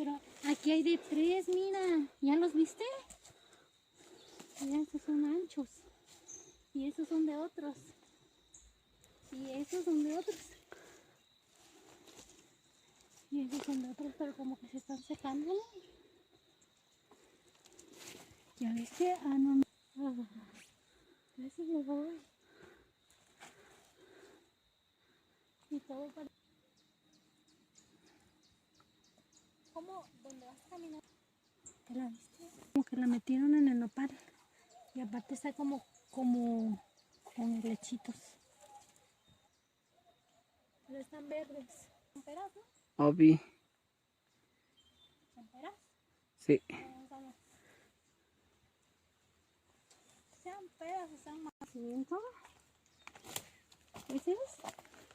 Pero aquí hay de 3, mira. ¿Ya los viste? Mira, estos son anchos. Y estos son de otros. Y estos son de otros. Y estos son de otros, pero como que se están secando, ¿no? ¿Ya viste? Ah, no. Gracias, me voy. Y todo para... ¿Cómo? ¿Dónde vas caminando? ¿La viste? Como que la metieron en el nopal. Y aparte está como con lechitos. Pero están verdes. ¿Son peras, no? Obi. ¿Son peras? Sí. Vamos. Sean peras, sean más. ¿Ves?